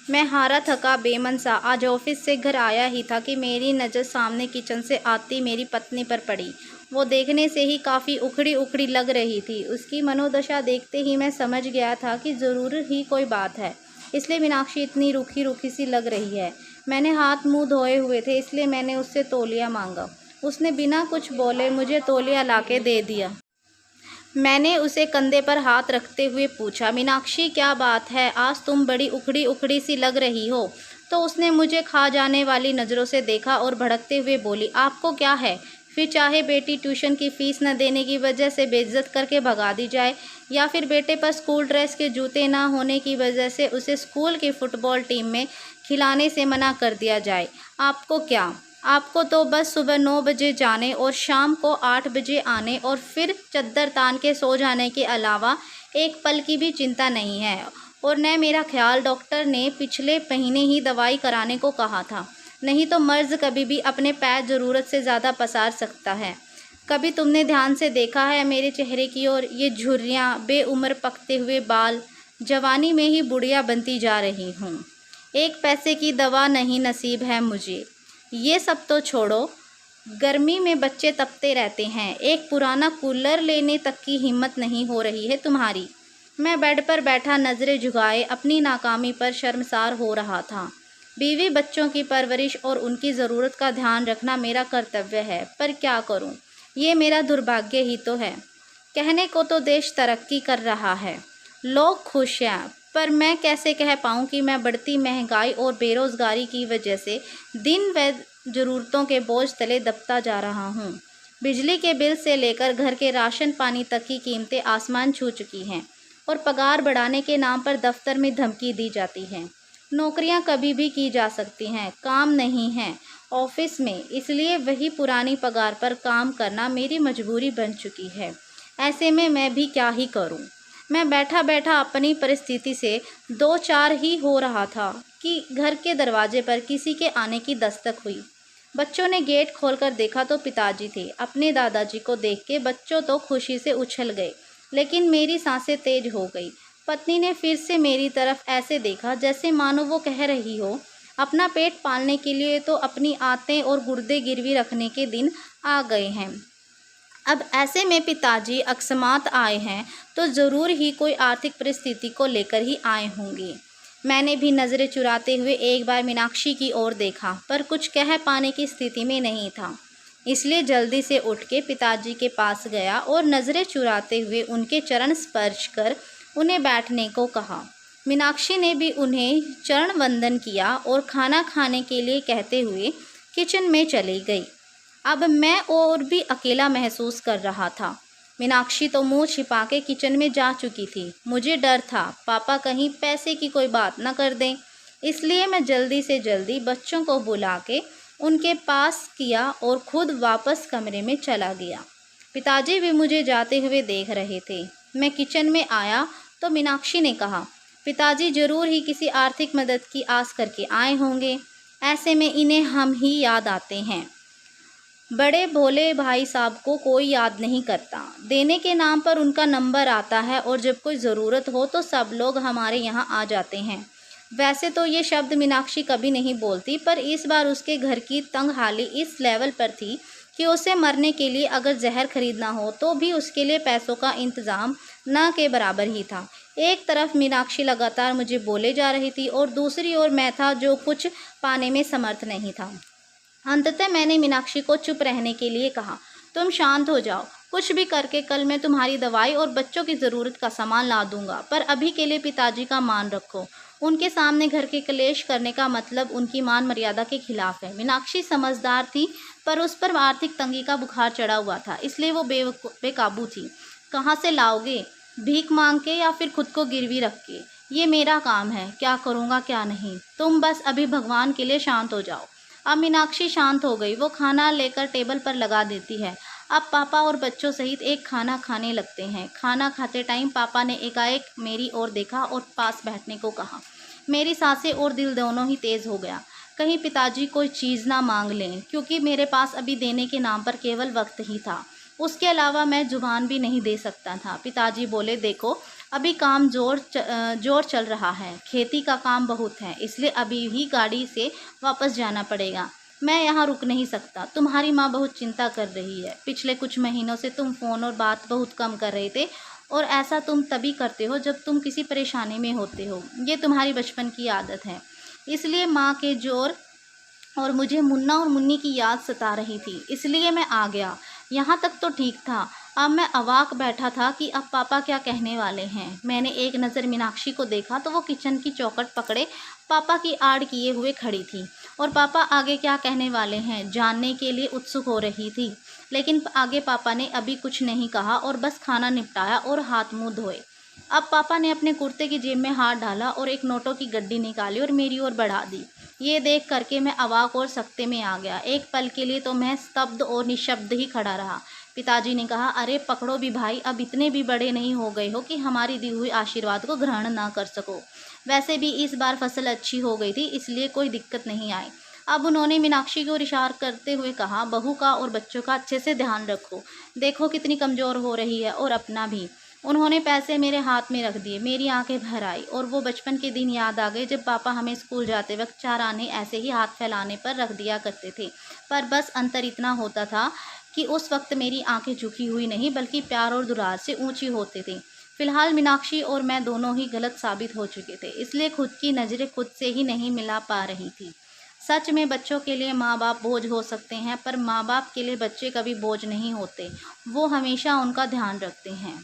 मैं हारा थका बेमन सा आज ऑफिस से घर आया ही था कि मेरी नज़र सामने किचन से आती मेरी पत्नी पर पड़ी। वो देखने से ही काफ़ी उखड़ी उखड़ी लग रही थी। उसकी मनोदशा देखते ही मैं समझ गया था कि ज़रूर ही कोई बात है, इसलिए मीनाक्षी इतनी रूखी रूखी सी लग रही है। मैंने हाथ मुंह धोए हुए थे, इसलिए मैंने उससे तौलिया मांगा। उसने बिना कुछ बोले मुझे तौलिया लाके दे दिया। मैंने उसे कंधे पर हाथ रखते हुए पूछा, मीनाक्षी क्या बात है, आज तुम बड़ी उखड़ी उखड़ी सी लग रही हो। तो उसने मुझे खा जाने वाली नज़रों से देखा और भड़कते हुए बोली, आपको क्या है? फिर चाहे बेटी ट्यूशन की फ़ीस न देने की वजह से बेइज्जत करके भगा दी जाए, या फिर बेटे पर स्कूल ड्रेस के जूते ना होने की वजह से उसे स्कूल की फ़ुटबॉल टीम में खिलाने से मना कर दिया जाए, आपको क्या? आपको तो बस सुबह 9 बजे जाने और शाम को 8 बजे आने और फिर चद्दर तान के सो जाने के अलावा एक पल की भी चिंता नहीं है। और न मेरा ख्याल डॉक्टर ने पिछले महीने ही दवाई कराने को कहा था, नहीं तो मर्ज़ कभी भी अपने पैर ज़रूरत से ज़्यादा पसार सकता है। कभी तुमने ध्यान से देखा है मेरे चेहरे की ओर? ये झुर्रियाँ, बेउम्र पकते हुए बाल, जवानी में ही बुढ़िया बनती जा रही हूँ। एक पैसे की दवा नहीं नसीब है मुझे। ये सब तो छोड़ो, गर्मी में बच्चे तपते रहते हैं, एक पुराना कूलर लेने तक की हिम्मत नहीं हो रही है तुम्हारी। मैं बेड पर बैठा नज़रें झुकाए अपनी नाकामी पर शर्मसार हो रहा था। बीवी बच्चों की परवरिश और उनकी ज़रूरत का ध्यान रखना मेरा कर्तव्य है, पर क्या करूं? ये मेरा दुर्भाग्य ही तो है। कहने को तो देश तरक्की कर रहा है, लोग खुश हैं, पर मैं कैसे कह पाऊँ कि मैं बढ़ती महंगाई और बेरोज़गारी की वजह से दिन व ज़रूरतों के बोझ तले दबता जा रहा हूँ। बिजली के बिल से लेकर घर के राशन पानी तक की कीमतें आसमान छू चुकी हैं और पगार बढ़ाने के नाम पर दफ्तर में धमकी दी जाती है। नौकरियां कभी भी की जा सकती हैं, काम नहीं है ऑफिस में, इसलिए वही पुरानी पगार पर काम करना मेरी मजबूरी बन चुकी है। ऐसे में मैं भी क्या ही करूं? मैं बैठा बैठा अपनी परिस्थिति से दो चार ही हो रहा था कि घर के दरवाजे पर किसी के आने की दस्तक हुई। बच्चों ने गेट खोलकर देखा तो पिताजी थे। अपने दादाजी को देख के बच्चों तो खुशी से उछल गए, लेकिन मेरी सांसें तेज हो गई। पत्नी ने फिर से मेरी तरफ ऐसे देखा जैसे मानो वो कह रही हो, अपना पेट पालने के लिए तो अपनी आंतें और गुर्दे गिरवी रखने के दिन आ गए हैं। अब ऐसे में पिताजी अकस्मात आए हैं तो ज़रूर ही कोई आर्थिक परिस्थिति को लेकर ही आए होंगे। मैंने भी नज़रें चुराते हुए एक बार मीनाक्षी की ओर देखा, पर कुछ कह पाने की स्थिति में नहीं था, इसलिए जल्दी से उठ के पिताजी के पास गया और नज़रें चुराते हुए उनके चरण स्पर्श कर उन्हें बैठने को कहा। मीनाक्षी ने भी उन्हें चरण वंदन किया और खाना खाने के लिए कहते हुए किचन में चली गई। अब मैं और भी अकेला महसूस कर रहा था। मीनाक्षी तो मुंह छिपा के किचन में जा चुकी थी। मुझे डर था पापा कहीं पैसे की कोई बात न कर दें, इसलिए मैं जल्दी से जल्दी बच्चों को बुला के उनके पास किया और खुद वापस कमरे में चला गया। पिताजी भी मुझे जाते हुए देख रहे थे। मैं किचन में आया तो मीनाक्षी ने कहा, पिताजी ज़रूर ही किसी आर्थिक मदद की आस करके आए होंगे, ऐसे में इन्हें हम ही याद आते हैं। बड़े भोले भाई साहब को कोई याद नहीं करता, देने के नाम पर उनका नंबर आता है और जब कोई ज़रूरत हो तो सब लोग हमारे यहाँ आ जाते हैं। वैसे तो ये शब्द मीनाक्षी कभी नहीं बोलती, पर इस बार उसके घर की तंगहाली इस लेवल पर थी कि उसे मरने के लिए अगर जहर खरीदना हो तो भी उसके लिए पैसों का इंतज़ाम न के बराबर ही था। एक तरफ मीनाक्षी लगातार मुझे बोले जा रही थी और दूसरी ओर मैं था जो कुछ पाने में समर्थ नहीं था। अंततः मैंने मीनाक्षी को चुप रहने के लिए कहा, तुम शांत हो जाओ, कुछ भी करके कल मैं तुम्हारी दवाई और बच्चों की ज़रूरत का सामान ला दूंगा, पर अभी के लिए पिताजी का मान रखो। उनके सामने घर के क्लेश करने का मतलब उनकी मान मर्यादा के खिलाफ है। मीनाक्षी समझदार थी, पर उस पर आर्थिक तंगी का बुखार चढ़ा हुआ था, इसलिए वो बेकाबू थी। कहाँ से लाओगे? भीख मांग के या फिर खुद को गिरवी रख के? ये मेरा काम है, क्या करूँगा क्या नहीं। तुम बस अभी भगवान के लिए शांत हो जाओ। अब मीनाक्षी शांत हो गई। वो खाना लेकर टेबल पर लगा देती है। अब पापा और बच्चों सहित एक खाना खाने लगते हैं। खाना खाते टाइम पापा ने एकाएक मेरी ओर देखा और पास बैठने को कहा। मेरी सांसें और दिल दोनों ही तेज़ हो गया। कहीं पिताजी कोई चीज़ ना मांग लें, क्योंकि मेरे पास अभी देने के नाम पर केवल वक्त ही था। उसके अलावा मैं जुबान भी नहीं दे सकता था। पिताजी बोले, देखो अभी काम जोर चल रहा है, खेती का काम बहुत है, इसलिए अभी ही गाड़ी से वापस जाना पड़ेगा। मैं यहाँ रुक नहीं सकता। तुम्हारी माँ बहुत चिंता कर रही है। पिछले कुछ महीनों से तुम फ़ोन और बात बहुत कम कर रहे थे, और ऐसा तुम तभी करते हो जब तुम किसी परेशानी में होते हो। ये तुम्हारी बचपन की आदत है। इसलिए माँ के जोर और मुझे मुन्ना और मुन्नी की याद सता रही थी, इसलिए मैं आ गया। यहाँ तक तो ठीक था। अब मैं अवाक बैठा था कि अब पापा क्या कहने वाले हैं। मैंने एक नज़र मीनाक्षी को देखा तो वो किचन की चौखट पकड़े पापा की आड़ किए हुए खड़ी थी, और पापा आगे क्या कहने वाले हैं जानने के लिए उत्सुक हो रही थी। लेकिन आगे पापा ने अभी कुछ नहीं कहा और बस खाना निपटाया और हाथ मुँह धोए। अब पापा ने अपने कुर्ते की जेब में हाथ डाला और एक नोटों की गड्डी निकाली और मेरी ओर बढ़ा दी। ये देख करके मैं अवाक और सकते में आ गया। एक पल के लिए तो मैं स्तब्ध और निशब्द ही खड़ा रहा। पिताजी ने कहा, अरे पकड़ो भी भाई, अब इतने भी बड़े नहीं हो गए हो कि हमारी दी हुई आशीर्वाद को ग्रहण ना कर सको। वैसे भी इस बार फसल अच्छी हो गई थी, इसलिए कोई दिक्कत नहीं आई। अब उन्होंने मीनाक्षी को इशारा करते हुए कहा, बहू का और बच्चों का अच्छे से ध्यान रखो। देखो कितनी कमज़ोर हो रही है, और अपना भी। उन्होंने पैसे मेरे हाथ में रख दिए। मेरी आंखें भर आई और वो बचपन के दिन याद आ गए जब पापा हमें स्कूल जाते वक्त 4 आने ऐसे ही हाथ फैलाने पर रख दिया करते थे। पर बस अंतर इतना होता था कि उस वक्त मेरी आंखें झुकी हुई नहीं बल्कि प्यार और दुलार से ऊंची होते थे। फिलहाल मीनाक्षी और मैं दोनों ही गलत साबित हो चुके थे, इसलिए खुद की नज़रें खुद से ही नहीं मिला पा रही थी। सच में बच्चों के लिए माँ बाप बोझ हो सकते हैं, पर माँ बाप के लिए बच्चे कभी बोझ नहीं होते। वो हमेशा उनका ध्यान रखते हैं।